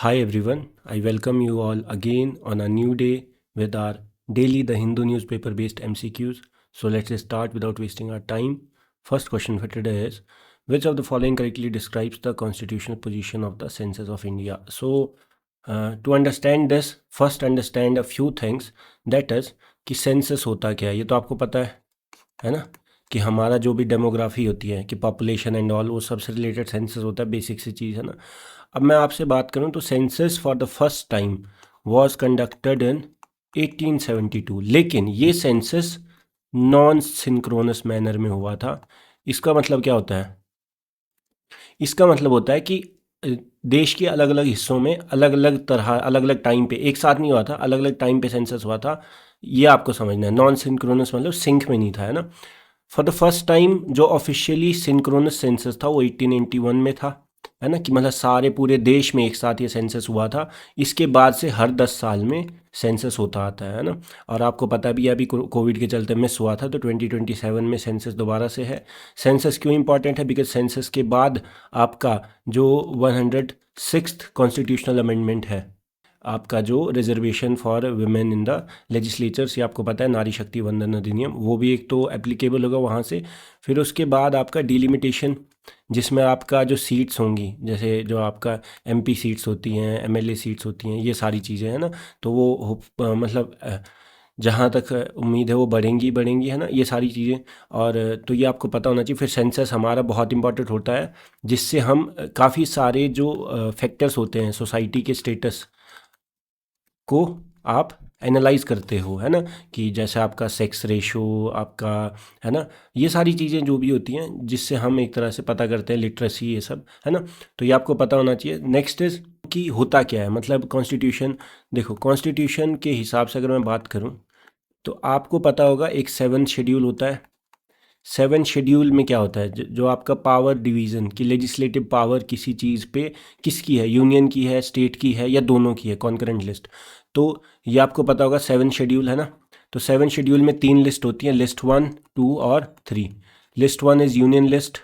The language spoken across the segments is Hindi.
Hi everyone, I welcome you all again on a new day with our daily The Hindu newspaper based MCQs. So let's start without wasting our time. First question for today is, which of the following correctly describes the constitutional position of the census of India? So to understand this, first understand a few things, that is कि सेंसस होता क्या है, ये तो आपको पता है ना, कि हमारा जो भी डेमोग्राफी होती है कि पॉपुलेशन एंड ऑल, वो सबसे रिलेटेड सेंसस होता है, बेसिक सी चीज़ है ना। अब मैं आपसे बात करूं तो census for the first time was conducted in 1872, लेकिन ये सेंसस नॉन सिंक्रोनस मैनर में हुआ था। इसका मतलब क्या होता है? इसका मतलब होता है कि देश के अलग अलग हिस्सों में अलग अलग तरह, अलग अलग टाइम पे, एक साथ नहीं हुआ था, अलग अलग टाइम पे सेंसस हुआ था। ये आपको समझना है। नॉन सिंक्रोनस मतलब सिंक में नहीं था, है ना। फॉर द फर्स्ट टाइम जो ऑफिशियली सिंक्रोनस सेंसस था वो 1881 में था, है ना, कि मतलब सारे पूरे देश में एक साथ ये सेंसस हुआ था। इसके बाद से हर 10 साल में सेंसस होता आता है ना। और आपको पता भी है अभी कोविड के चलते मिस हुआ था, तो 2027 में सेंसस दोबारा से है। सेंसस क्यों इंपॉर्टेंट है? बिकॉज सेंसस के बाद आपका जो 106th कॉन्स्टिट्यूशनल अमेंडमेंट है, आपका जो reservation for women in the legislatures, ये आपको पता है, नारी शक्ति वंदन अधिनियम, वो भी एक तो एप्लीकेबल होगा वहाँ से। फिर उसके बाद आपका डिलिमिटेशन, जिसमें आपका जो सीट्स होंगी, जैसे जो आपका एमपी सीट्स होती हैं, एमएलए सीट्स होती हैं, ये सारी चीज़ें हैं ना, तो वो मतलब जहाँ तक उम्मीद है वो बढ़ेंगी बढ़ेंगी, है ना, ये सारी चीज़ें। और तो ये आपको पता होना चाहिए। फिर सेंसस हमारा बहुत इंपॉर्टेंट होता है, जिससे हम काफ़ी सारे जो फैक्टर्स होते हैं सोसाइटी के स्टेटस को आप एनालाइज करते हो, है ना, कि जैसे आपका सेक्स रेशो, आपका, है ना, ये सारी चीज़ें जो भी होती हैं, जिससे हम एक तरह से पता करते हैं, लिटरेसी, ये सब, है ना। तो ये आपको पता होना चाहिए। नेक्स्ट इज कि होता क्या है, मतलब कॉन्स्टिट्यूशन। देखो, कॉन्स्टिट्यूशन के हिसाब से अगर मैं बात करूं तो आपको पता होगा एक 7th शेड्यूल होता है। 7th शेड्यूल में क्या होता है? जो आपका पावर डिवीज़न की, लेजिस्लेटिव पावर किसी चीज़ पे किसकी है, यूनियन की है, स्टेट की है, या दोनों की है, कॉन्करेंट लिस्ट। तो ये आपको पता होगा 7th शेड्यूल, है ना। तो 7th शेड्यूल में 3 लिस्ट होती हैं, लिस्ट 1, 2 और 3। List 1 is union list,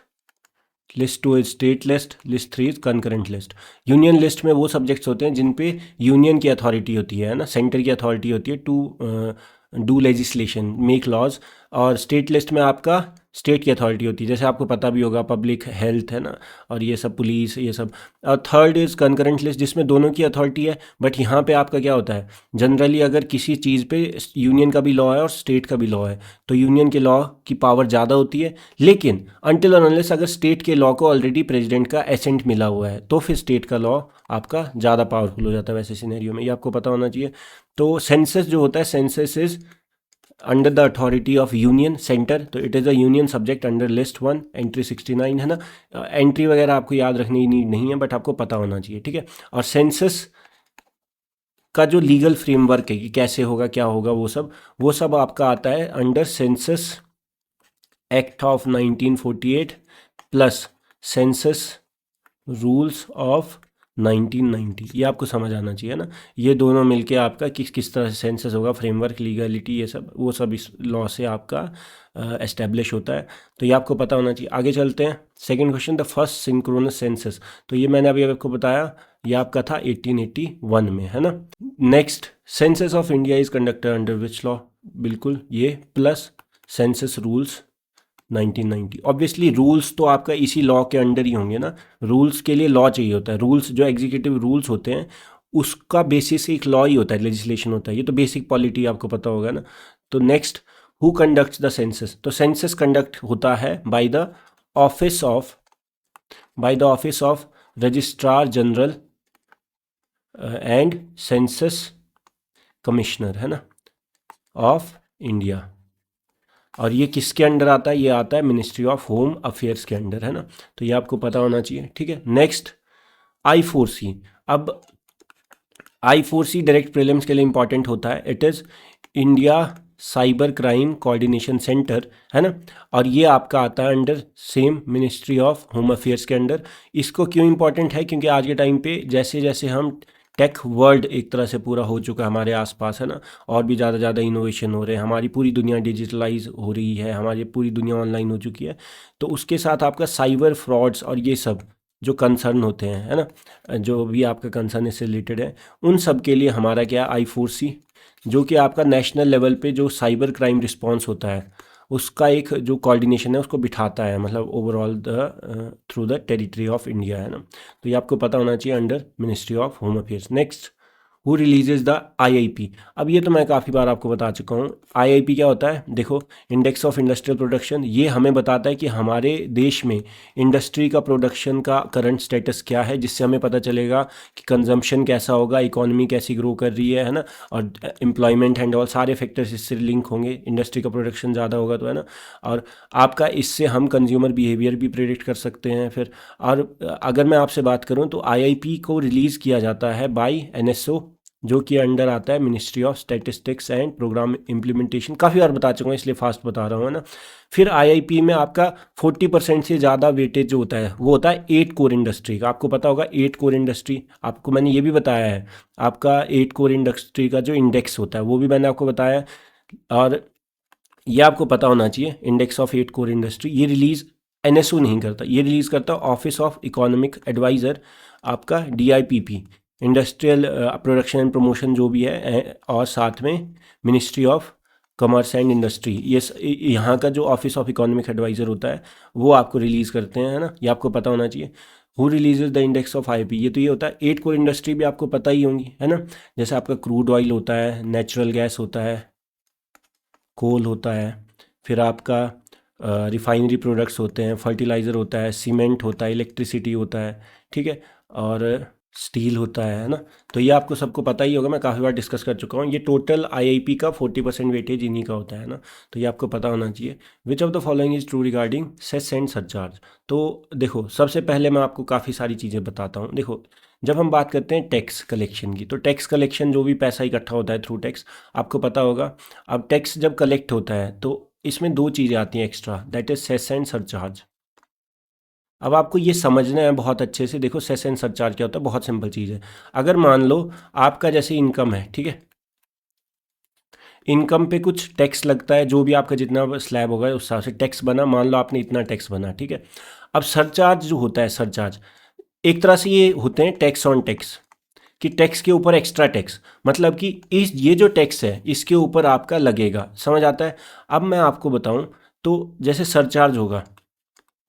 list 2 is state list, list 3 is concurrent list. Union list में वो सब्जेक्ट्स होते हैं जिन पे यूनियन की अथॉरिटी होती है ना, सेंटर की अथॉरिटी होती है to do legislation, make laws. और स्टेट लिस्ट में आपका स्टेट की अथॉरिटी होती है, जैसे आपको पता भी होगा, पब्लिक हेल्थ, है ना, और ये सब, पुलिस, ये सब। और थर्ड इज़ कंकरेंट लिस्ट, जिसमें दोनों की अथॉरिटी है। बट यहाँ पे आपका क्या होता है, जनरली अगर किसी चीज़ पे यूनियन का भी लॉ है और स्टेट का भी लॉ है, तो यूनियन के लॉ की पावर ज़्यादा होती है। लेकिन अनटिल और अनलेस अगर स्टेट के लॉ को ऑलरेडी प्रेसिडेंट का एसेंट मिला हुआ है, तो फिर स्टेट का लॉ आपका ज़्यादा पावरफुल हो जाता है वैसे सिनेरियो में। ये आपको पता होना चाहिए। तो सेंसस जो होता है, census is under the authority of union centre, तो it is a union subject under list 1, entry 69, है ना। एंट्री वगैरह आपको याद रखने की नीड नहीं है, बट आपको पता होना चाहिए, ठीक है। और सेंसस का जो लीगल फ्रेमवर्क है कि कैसे होगा, क्या होगा, वो सब आपका आता है under census act of 1948 plus census rules of 1990। ये आपको समझ आना चाहिए ना। ये दोनों मिलके आपका किस किस तरह से सेंसस होगा, फ्रेमवर्क, लीगलिटी, ये सब, वो सब इस लॉ से आपका एस्टेब्लिश होता है। तो ये आपको पता होना चाहिए। आगे चलते हैं। Second question, the first synchronous census. तो ये मैंने अभी आपको बताया, ये आपका था 1881 में, है ना। Next, census of India is conducted under which law? बिल्कुल ये plus census rules 1990। Obviously rules तो आपका इसी लॉ के अंडर ही होंगे ना। रूल्स के लिए लॉ चाहिए होता है। रूल्स जो एग्जीक्यूटिव रूल्स होते हैं, उसका बेसिस एक लॉ ही होता है, लेजिस्लेशन होता है। ये तो बेसिक पॉलिटी आपको पता होगा ना। तो next, who conducts the census? तो सेंसस कंडक्ट होता है office of by the office of registrar general and census commissioner, है ना, ऑफ इंडिया। और ये किसके अंडर आता है? ये आता है मिनिस्ट्री ऑफ होम अफेयर्स के अंडर, है ना। तो ये आपको पता होना चाहिए, ठीक है। Next, I4C। अब I4C डायरेक्ट प्रीलिम्स के लिए इंपॉर्टेंट होता है। It is India cyber crime coordination centre, है ना। और ये आपका आता है under same ministry of home affairs के अंडर। इसको क्यों इंपॉर्टेंट है? क्योंकि आज के टाइम पे जैसे जैसे हम, टेक वर्ल्ड एक तरह से पूरा हो चुका है हमारे आसपास, है ना, और भी ज़्यादा इनोवेशन हो रहे हैं, हमारी पूरी दुनिया डिजिटलाइज हो रही है, हमारी पूरी दुनिया ऑनलाइन हो चुकी है। तो उसके साथ आपका साइबर फ्रॉड्स और ये सब जो कंसर्न होते हैं, है ना, जो भी आपका कंसर्न इससे रिलेटेड है, उन सब के लिए हमारा क्या है, I4C, जो कि आपका नेशनल लेवल पे जो साइबर क्राइम रिस्पॉन्स होता है उसका एक जो कोऑर्डिनेशन है उसको बिठाता है, मतलब overall the through the territory of India, है ना। तो ये आपको पता होना चाहिए, under ministry of home affairs. Next, who releases the IIP। अब ये तो मैं काफ़ी बार आपको बता चुका हूँ। IIP क्या होता है, देखो, इंडेक्स ऑफ इंडस्ट्रियल प्रोडक्शन, ये हमें बताता है कि हमारे देश में इंडस्ट्री का प्रोडक्शन का करंट स्टेटस क्या है, जिससे हमें पता चलेगा कि कंजम्पशन कैसा होगा, इकोनॉमी कैसी ग्रो कर रही है ना, और एम्प्लॉयमेंट एंड ऑल सारे फैक्टर्स इससे लिंक होंगे। इंडस्ट्री का प्रोडक्शन ज़्यादा होगा तो, है ना, और आपका इससे हम कंज्यूमर बिहेवियर भी प्रेडिक्ट कर सकते हैं फिर। और अगर मैं आपसे बात करूं तो IIP को रिलीज़ किया जाता है बाय NSO, जो कि अंडर आता है ministry of statistics and programme implementation. काफ़ी बार बता चुका हूँ इसलिए फास्ट बता रहा हूँ, है ना। फिर IIP में आपका 40% से ज़्यादा वेटेज जो होता है वो होता है 8 कोर इंडस्ट्री का। आपको पता होगा 8 कोर इंडस्ट्री, आपको मैंने ये भी बताया है, आपका 8 कोर इंडस्ट्री का जो इंडेक्स होता है वो भी मैंने आपको बताया है। और ये आपको पता होना चाहिए, इंडेक्स ऑफ 8 कोर इंडस्ट्री ये रिलीज़ NSO नहीं करता, ये रिलीज़ करता ऑफिस ऑफ इकोनॉमिक एडवाइज़र, आपका DIPP, industrial production and promotion जो भी है, और साथ में ministry of commerce and industry, ये यहाँ का जो ऑफिस ऑफ इकोनॉमिक एडवाइज़र होता है वो आपको रिलीज़ करते हैं, है ना। ये आपको पता होना चाहिए। Who releases the index of IIP, ये तो ये होता है। 8 कोर इंडस्ट्री भी आपको पता ही होंगी, है ना, जैसे आपका क्रूड ऑयल होता है, नेचुरल गैस होता है, कोल होता है, फिर आपका रिफाइनरी प्रोडक्ट्स होते हैं, फर्टिलाइज़र होता है, सीमेंट होता है, इलेक्ट्रिसिटी होता है, ठीक है, और स्टील होता है ना। तो ये आपको सबको पता ही होगा, मैं काफ़ी बार डिस्कस कर चुका हूँ। ये टोटल IIP का 40% वेटेज इन्हीं का होता है ना, तो ये आपको पता होना चाहिए। Which of the following is true regarding cess and surcharge. तो देखो, सबसे पहले मैं आपको काफ़ी सारी चीज़ें बताता हूँ। देखो, जब हम बात करते हैं टैक्स कलेक्शन की, तो टैक्स कलेक्शन जो भी पैसा इकट्ठा होता है थ्रू टैक्स, आपको पता होगा। अब टैक्स जब कलेक्ट होता है तो इसमें दो चीज़ें आती हैं extra, that is cess and surcharge. अब आपको ये समझना है बहुत अच्छे से। देखो, सेस एंड सरचार्ज क्या होता है, बहुत सिंपल चीज़ है। अगर मान लो आपका जैसे इनकम है, ठीक है, इनकम पे कुछ टैक्स लगता है, जो भी आपका जितना स्लैब होगा उस हिसाब से टैक्स बना, मान लो आपने इतना टैक्स बना, ठीक है। अब सरचार्ज जो होता है, सरचार्ज एक तरह से ये होते हैं टैक्स ऑन टैक्स, कि टैक्स के ऊपर एक्स्ट्रा टैक्स, मतलब कि इस ये जो टैक्स है इसके ऊपर आपका लगेगा, समझ आता है। अब मैं आपको बताऊं तो जैसे सरचार्ज होगा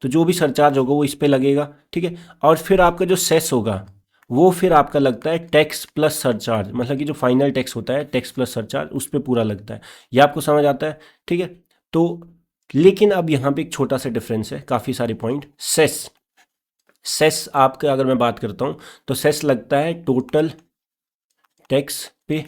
तो जो भी सरचार्ज होगा वो इस पे लगेगा, ठीक है। और फिर आपका जो सेस होगा वो फिर आपका लगता है टैक्स प्लस सरचार्ज, मतलब कि जो फाइनल टैक्स होता है टैक्स प्लस सरचार्ज उस पर पूरा लगता है। ये आपको समझ आता है, ठीक है। तो लेकिन अब यहाँ पे एक छोटा सा डिफरेंस है, काफ़ी सारे पॉइंट। सेस, सेस आपका अगर मैं बात करता हूँ तो सेस लगता है टोटल टैक्स पे,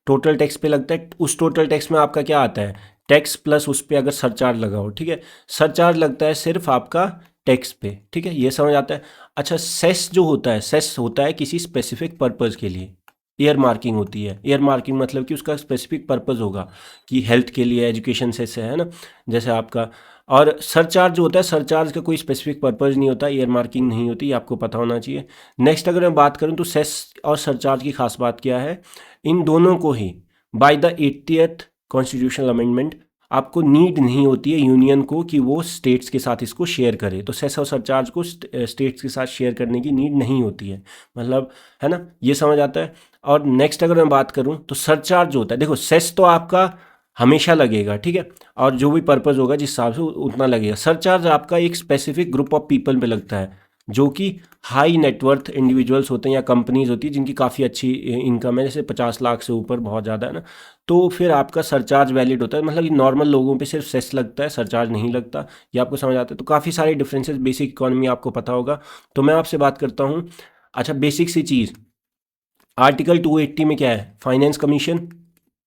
टोटल टैक्स पे लगता है। उस टोटल टैक्स में आपका क्या आता है, टैक्स प्लस उस पर अगर सरचार्ज लगा हो, ठीक है। सरचार्ज लगता है सिर्फ आपका टैक्स पे, ठीक है, ये समझ आता है। अच्छा, सेस जो होता है, सेस होता है किसी स्पेसिफिक पर्पज़ के लिए, ईयर मार्किंग होती है। ईयर मार्किंग मतलब कि उसका स्पेसिफिक पर्पज़ होगा, कि हेल्थ के लिए, एजुकेशन से है ना, जैसे आपका। और सरचार्ज जो होता है, सरचार्ज का कोई स्पेसिफिक पर्पज़ नहीं होता, ईयर मार्किंग नहीं होती, ये आपको पता होना चाहिए। नेक्स्ट अगर मैं बात करूं तो सेस और सरचार्ज की खास बात क्या है, इन दोनों को ही by the 80th constitutional amendment आपको नीड नहीं होती है यूनियन को कि वो स्टेट्स के साथ इसको शेयर करे। तो सेस और सरचार्ज को स्टेट्स के साथ शेयर करने की नीड नहीं होती है, मतलब, है ना, ये समझ आता है। और नेक्स्ट अगर मैं बात करूं तो सरचार्ज जो होता है, देखो, सेस तो आपका हमेशा लगेगा, ठीक है, और जो भी पर्पज़ होगा जिस हिसाब से उतना लगेगा। सरचार्ज आपका एक स्पेसिफिक ग्रुप ऑफ पीपल पे लगता है, जो कि हाई नेटवर्थ इंडिविजुअल्स होते हैं या कंपनीज होती है जिनकी काफ़ी अच्छी इनकम है, जैसे 50 लाख से ऊपर, बहुत ज़्यादा, है ना। तो फिर आपका सरचार्ज वैलिड होता है, मतलब कि नॉर्मल लोगों पे सिर्फ सेस लगता है, सरचार्ज नहीं लगता। ये आपको समझ आता है। तो काफ़ी सारे डिफरेंसेस, बेसिक इकोनॉमी आपको पता होगा। तो मैं आपसे बात करता हूँ, अच्छा, बेसिक सी चीज़, आर्टिकल 280 में क्या है, फाइनेंस कमीशन,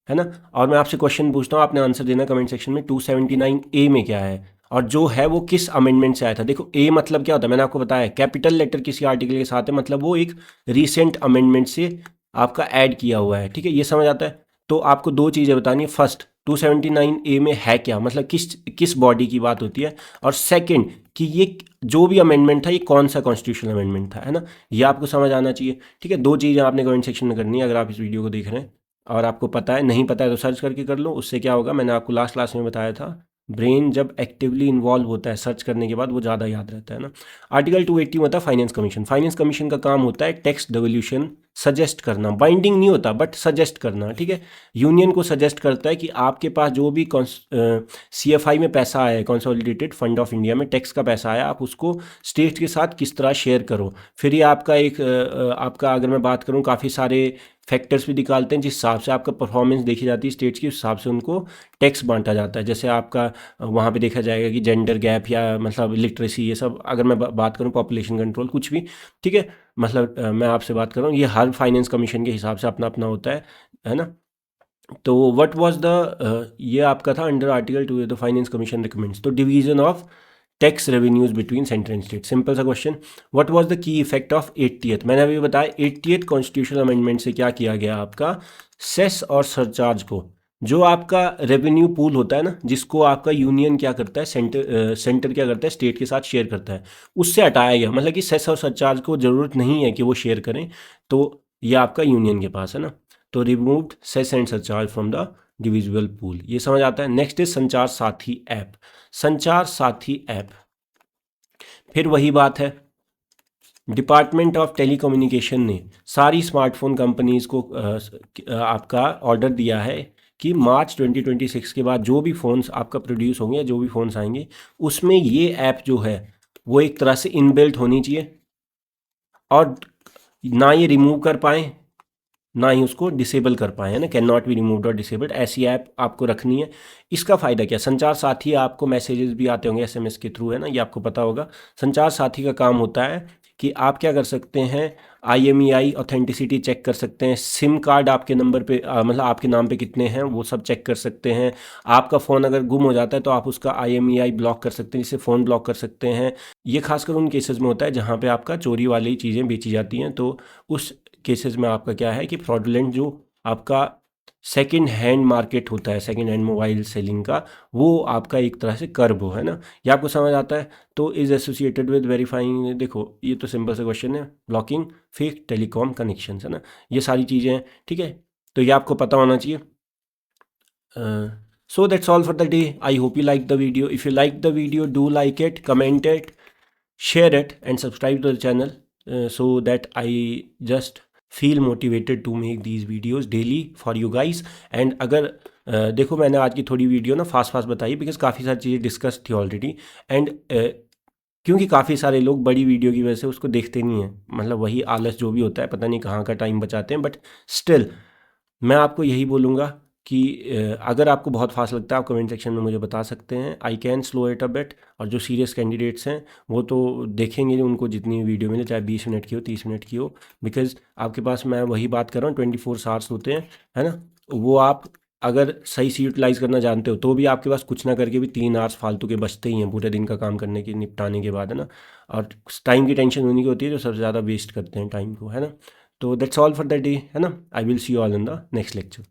है ना। और मैं आपसे क्वेश्चन पूछता हूँ, आपने आंसर देना कमेंट सेक्शन में, 279A में क्या है, और जो है वो किस अमेंडमेंट से आया था। देखो, ए मतलब क्या होता है, मैंने आपको बताया, कैपिटल लेटर किसी आर्टिकल के साथ है, मतलब वो एक रिसेंट अमेंडमेंट से आपका ऐड किया हुआ है, ठीक है, ये समझ आता है। तो आपको दो चीज़ें बतानी है, फर्स्ट 279A में है क्या, मतलब किस किस बॉडी की बात होती है, और सेकंड कि ये जो भी अमेंडमेंट था ये कौन सा कॉन्स्टिट्यूशनल अमेंडमेंट था, है ना, ये आपको समझ आना चाहिए, ठीक है। दो चीज़ें आपने कमेंट सेक्शन में करनी है अगर आप इस वीडियो को देख रहे हैं, और आपको पता है, नहीं पता है तो सर्च करके कर लो। उससे क्या होगा, मैंने आपको लास्ट क्लास में बताया था, ब्रेन जब एक्टिवली इन्वॉल्व होता है सर्च करने के बाद वो ज़्यादा याद रहता है ना। आर्टिकल 280 होता है फाइनेंस कमीशन। फाइनेंस कमीशन का काम होता है टैक्स डेवोल्यूशन सजेस्ट करना, बाइंडिंग नहीं होता बट सजेस्ट करना, ठीक है। यूनियन को सजेस्ट करता है कि आपके पास जो भी CFI में पैसा आया है, कंसोलिडेटेड फंड ऑफ इंडिया में टैक्स का पैसा आया, आप उसको स्टेट के साथ किस तरह शेयर करो। फिर ये आपका आपका अगर मैं बात करूँ काफ़ी सारे फैक्टर्स भी निकालते हैं जिस हिसाब से आपका परफॉर्मेंस देखी जाती है स्टेट्स की, उस हिसाब से उनको टैक्स बांटा जाता है। जैसे आपका वहाँ पे देखा जाएगा कि जेंडर गैप या मतलब लिटरेसी, ये सब अगर मैं बात करूँ पॉपुलेशन कंट्रोल कुछ भी, ठीक है। मतलब मैं आपसे बात कर रहा हूँ, ये हर फाइनेंस कमीशन के हिसाब से अपना अपना होता है ना। तो व्हाट वाज द ये आपका था under article 2 the finance commission recommends, तो division of tax revenues between centre and state. Simple सा question, what was the key effect of 80th, मैंने अभी बताया 80th कॉन्स्टिट्यूशनल अमेंडमेंट से क्या किया गया आपका, सेस और सरचार्ज को, जो आपका रेवेन्यू पूल होता है ना, जिसको आपका यूनियन क्या करता है, सेंटर क्या करता है, स्टेट के साथ शेयर करता है, उससे हटाया गया। मतलब कि सेस और सरचार्ज को ज़रूरत नहीं है कि वो शेयर करें, तो ये आपका यूनियन के पास है ना। तो removed cess and surcharge from the divisible pool, ये समझ आता है। नेक्स्ट इज संचार साथी ऐप। संचार साथी ऐप, फिर वही बात है, डिपार्टमेंट ऑफ टेलीकम्युनिकेशन ने सारी स्मार्टफोन कंपनीज को आपका ऑर्डर दिया है कि मार्च 2026 के बाद जो भी फ़ोन्स आपका प्रोड्यूस होंगे या जो भी फ़ोन्स आएंगे उसमें ये ऐप जो है वो एक तरह से इनबिल्ट होनी चाहिए, और ना ये रिमूव कर पाएँ ना ही उसको डिसेबल कर पाए, है ना, कैन नॉट बी रिमूव्ड और डिसेबल्ड, ऐसी ऐप आपको रखनी है। इसका फ़ायदा क्या, संचार साथी आपको मैसेजेस भी आते होंगे SMS के थ्रू, है ना, ये आपको पता होगा। संचार साथी का काम होता है कि आप क्या कर सकते हैं, IMEI ऑथेंटिसिटी चेक कर सकते हैं, सिम कार्ड आपके नंबर पे मतलब आपके नाम पे कितने हैं वो सब चेक कर सकते हैं। आपका फ़ोन अगर गुम हो जाता है तो आप उसका IMEI ब्लॉक कर सकते हैं, जिससे फ़ोन ब्लॉक कर सकते हैं। ये खासकर उन केसेस में होता है जहाँ पे आपका चोरी वाली चीज़ें बेची जाती हैं, तो उस केसेस में आपका क्या है कि फ्रॉडुलेंट जो आपका सेकंड हैंड मार्केट होता है, सेकंड हैंड मोबाइल सेलिंग का, वो आपका एक तरह से कर्ब हो, है ना, ये आपको समझ आता है। तो इज एसोसिएटेड विद वेरीफाइंग, देखो ये तो सिंपल सा क्वेश्चन है, ब्लॉकिंग फेक टेलीकॉम कनेक्शन, है ना, ये सारी चीज़ें हैं, ठीक है। तो ये आपको पता होना चाहिए। So that's all for the day. I hope you like the video. If you like the video, do like it, comment it, share it and subscribe to the channel, so that I just feel motivated to make these videos daily for you guys। and अगर देखो मैंने आज की थोड़ी वीडियो ना फास्ट बताई बिकॉज काफ़ी सारी चीज़ें डिस्कस थी ऑलरेडी, एंड क्योंकि काफ़ी सारे लोग बड़ी वीडियो की वजह से उसको देखते नहीं हैं, मतलब वही आलस जो भी होता है, पता नहीं कहाँ का टाइम बचाते हैं, बट स्टिल मैं आपको यही बोलूँगा कि अगर आपको बहुत फास्ट लगता है आप कमेंट सेक्शन में मुझे बता सकते हैं, I can slow it a bit. और जो सीरियस कैंडिडेट्स हैं वो तो देखेंगे उनको जितनी वीडियो मिले, चाहे 20 मिनट की हो 30 मिनट की हो, बिकॉज आपके पास मैं वही बात कर रहा हूँ 24 आवर्स होते हैं, है ना, वो आप अगर सही से यूटिलाइज़ करना जानते हो तो भी आपके पास कुछ ना करके भी 3 आवर्स फालतू के बचते ही हैं पूरे दिन का काम करने के निपटाने के बाद, है ना। और टाइम की टेंशन होने की होती है जो सबसे ज़्यादा वेस्ट करते हैं टाइम को, है ना। तो that's all for the day, है ना। I will see you all in the next lecture.